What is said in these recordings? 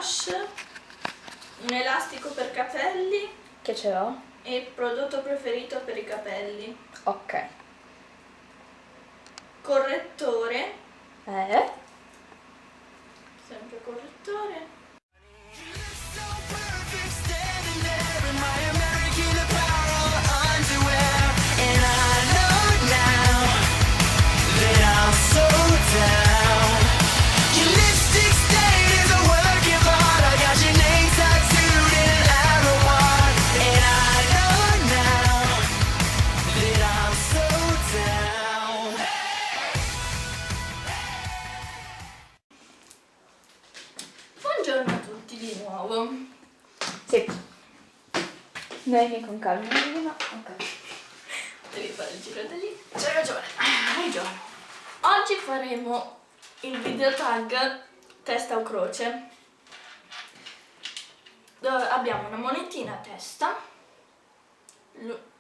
blush, un elastico per capelli Che ce l'ho? e il prodotto preferito per i capelli. Ok. Correttore, sempre correttore. Buongiorno a tutti di nuovo. Sì. Vieni con calma. Ok. Devi fare il giro da lì. C'hai ragione. Buongiorno. Oggi faremo il video tag testa o croce. Dove abbiamo una monetina a testa,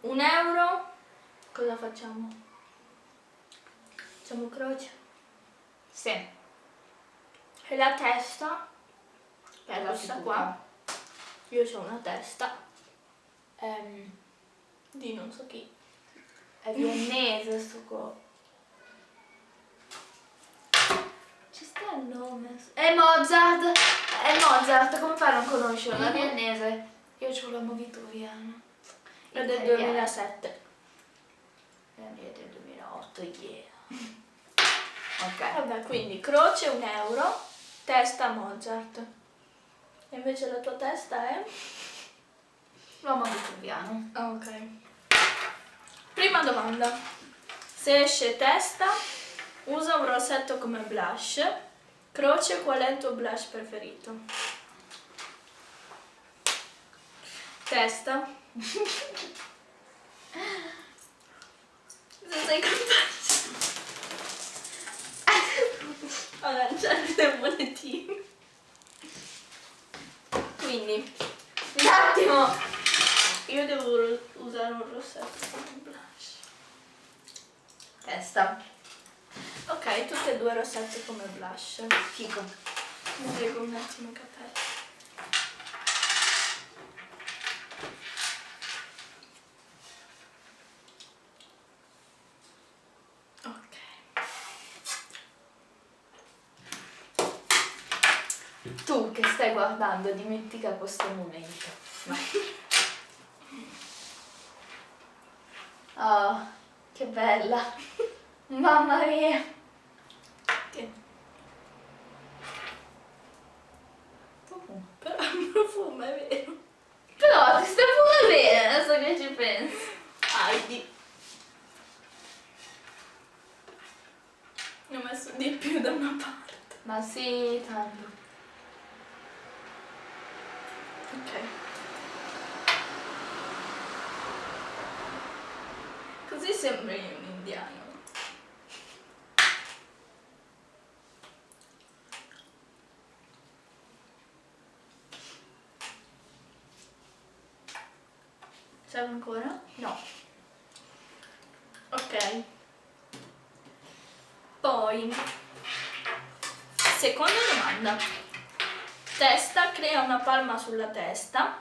€1. Cosa facciamo? Facciamo croce. Sì. E la testa, che è La questa figura. qua. Io ho una testa di non so chi. È viennese sto qua. Ci sta il nome. È Mozart! È Mozart, come fai a non conoscerlo? La viennese. Io c'ho l'amo vittoriano. È del 2007. È del 2008, yeah. Ok. Vabbè, quindi croce €1, testa Mozart. E invece la tua testa è? L'uomo vittoriano. Ah, ok. Prima domanda. Se esce testa, usa un rossetto come blush. Croce, qual è il tuo blush preferito? Testa. Se sei capace a lanciare le monetine. Quindi, Un attimo! io devo usare un rossetto come blush. Testa. Ok, tutte e due rossetto come blush. Fico. Mi leggo un attimo i capelli. Ok. Tu che stai guardando, dimentica questo momento. Vai. Oh, che bella. Mamma mia. Che? Però il profumo è vero. Però ti sta pure bene adesso che ci pensi. Heidi. Ne ho messo di più da una parte. Ma sì, tanto. Ok. Così sembri un indiano. Serve ancora? No. Ok. Poi, seconda domanda. Testa, crea una palma sulla testa.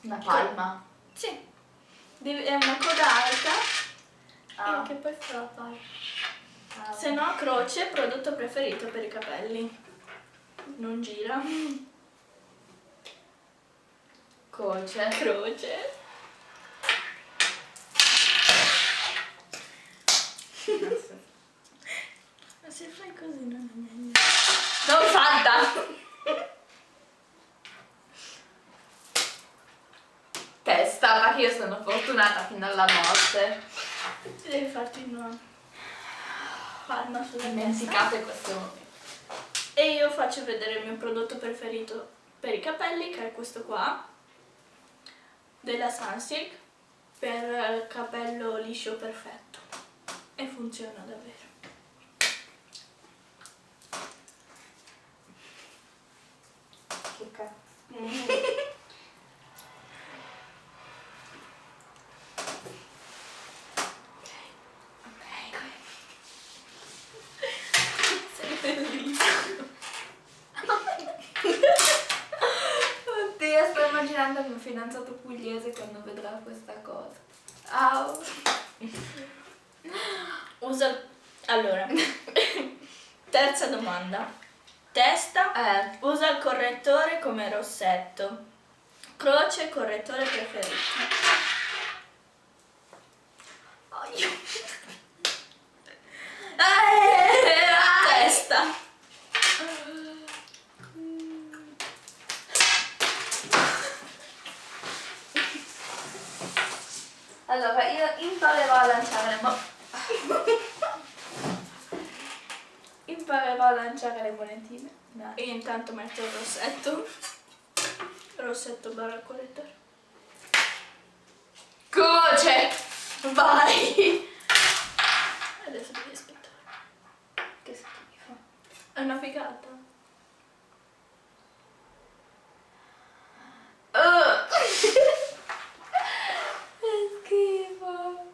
Una palma. Sì. È una coda alta. Ah. Che poi fa la palma. Ah. Se no, croce, prodotto preferito per i capelli. Non gira. Croce. Croce. Ma se fai così non è niente. Non fatta! Testa, ma che io sono fortunata fino alla morte. Devi farti una palma sulla testa. Dimenticate questo momento. E io faccio vedere il mio prodotto preferito per i capelli, che è questo qua, della Sunsilk, per capello liscio perfetto. E funziona davvero. Che cazzo. Sei bellissimo. immaginando il mio fidanzato pugliese quando vedrà questa cosa. Au. Allora, terza domanda. Testa, usa il correttore come rossetto. Croce, correttore preferito. Testa. Allora, io imparerò a lanciare le monetine. Dai. Io intanto metto il rossetto. Rossetto barra correttore. Croce! Vai! Adesso devi aspettare. Che schifo. È una figata. Che schifo.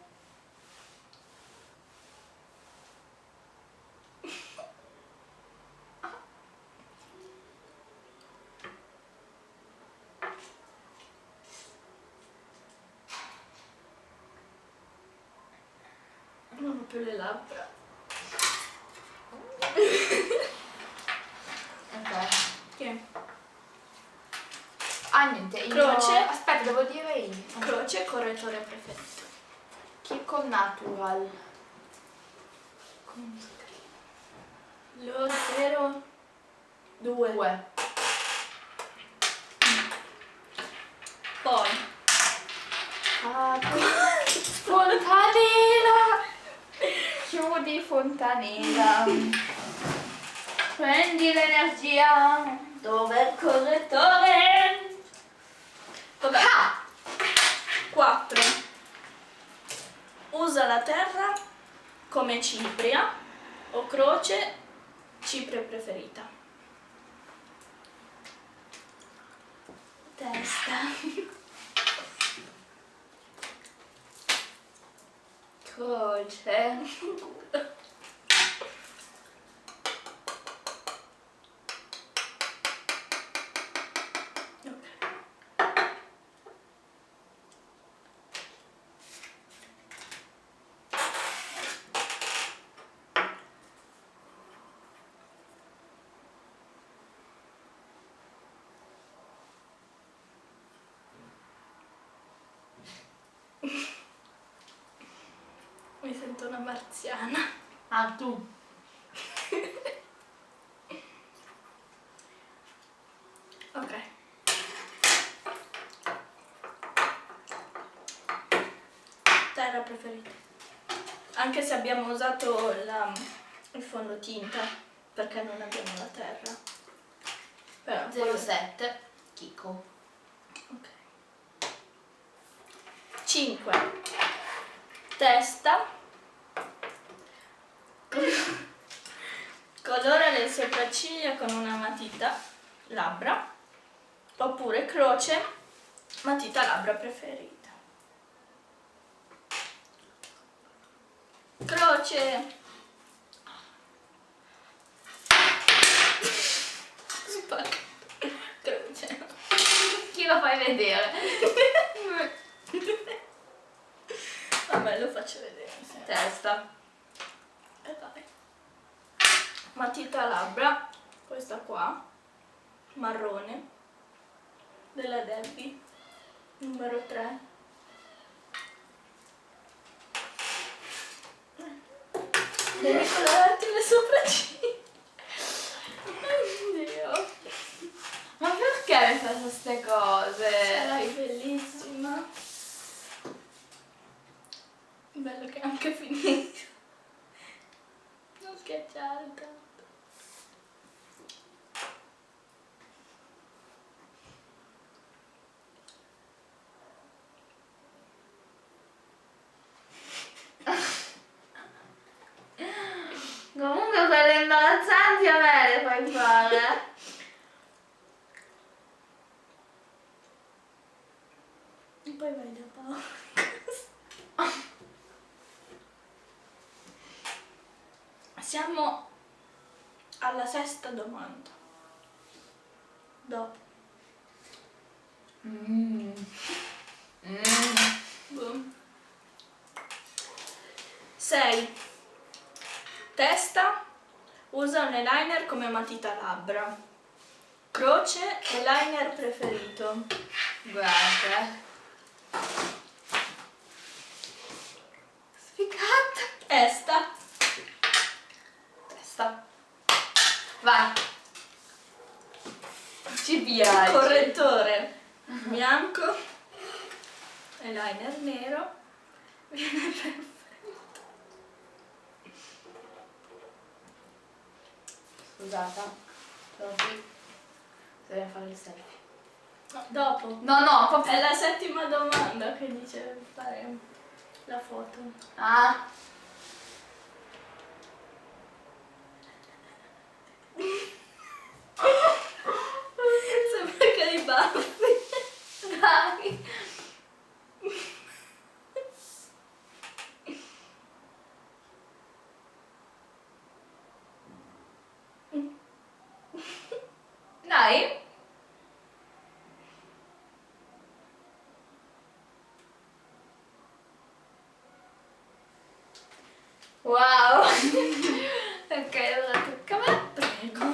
Non ho più le labbra. Ok. Che? Ah, niente. io- Croce. Aspetta, devo dire io. Croce, correttore preferito. Kiko Natural. Come si scrive? Lo 0 2. 2. Poi Fontanela. Chiudi Fontanela. Prendi l'energia. dov'è il correttore? Vabbè. 4. Usa la terra come cipria o croce, cipria preferita. Testa. Croce. Mi sento una marziana. Ah, tu. Ok. Terra preferita. Anche se abbiamo usato il fondotinta, perché non abbiamo la terra. Però 07. Kiko. ok. 5. Testa. Colora le sopracciglia con una matita labbra. Oppure croce, matita labbra preferita. Croce. Spacca. Croce. Chi lo fai vedere? Vabbè, lo faccio vedere. Sì. Testa. E vai. Matita labbra, questa qua, marrone, della Debbie, numero 3. Devi colorarti le sopracciglia. Oddio. Ma perché mi fai queste cose? Sarai bellissima. Bello che è anche finito. Non schiacciare tanto. Comunque quelle imbarazzanti a me le fai fare. E poi vai da Paolo. Siamo alla sesta domanda. Dopo. Mm. Mm. Boom. 6. Testa. Usa un eyeliner come matita labbra. Croce, eyeliner preferito. Guarda. Sficata. Testa. Testa. Vai. Ci piace. Correttore bianco. Eyeliner nero. Scusata. Sono qui. Dobbiamo fare il selfie. No, dopo. No, proprio. È la 7ª domanda che dice fare la foto. Ah. Sembra che hai i baffi. Dai. Dai. Wow. Ok, allora tocca a me. Prego.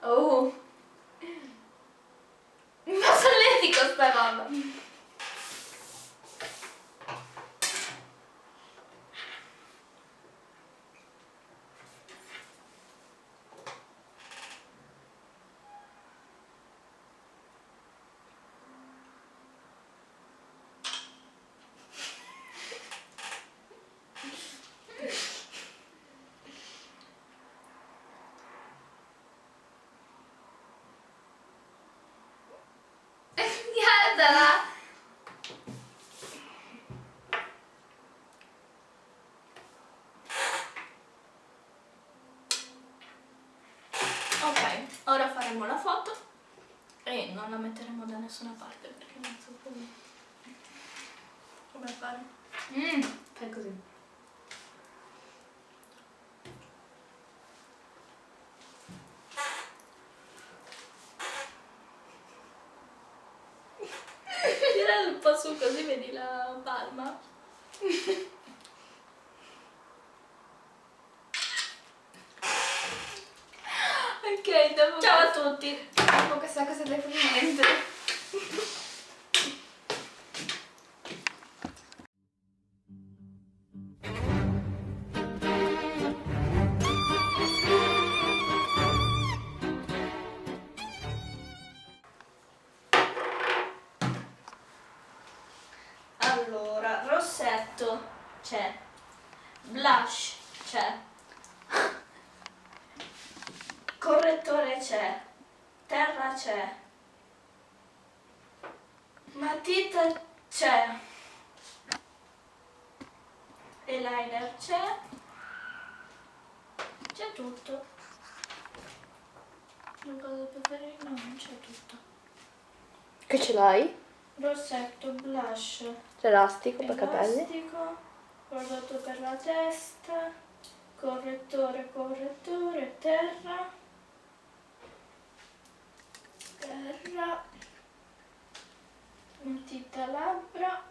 Oh. Ma solletico sta roba. Guardala. Ok, ora faremo la foto e non la metteremo da nessuna parte perché non so come fare. Fai così. Tirare un po' su così vedi la palma. Ok, dopo Ciao a tutti! dopo questa cosa deprimente. Allora, rossetto c'è, blush c'è, correttore c'è, terra c'è, matita c'è, eyeliner c'è tutto. La cosa preferita? No, non c'è tutto. Che ce l'hai? Rossetto, blush, L'elastico per capelli. elastico, prodotto per la testa, correttore, terra, matita labbra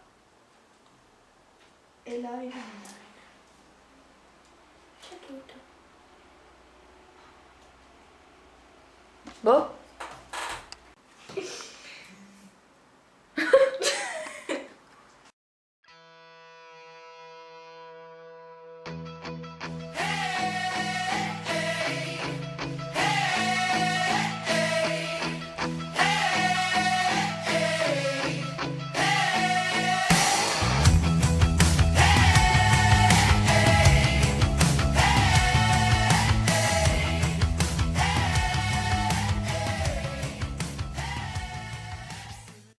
e l'eyeliner. C'è tutto. Boh.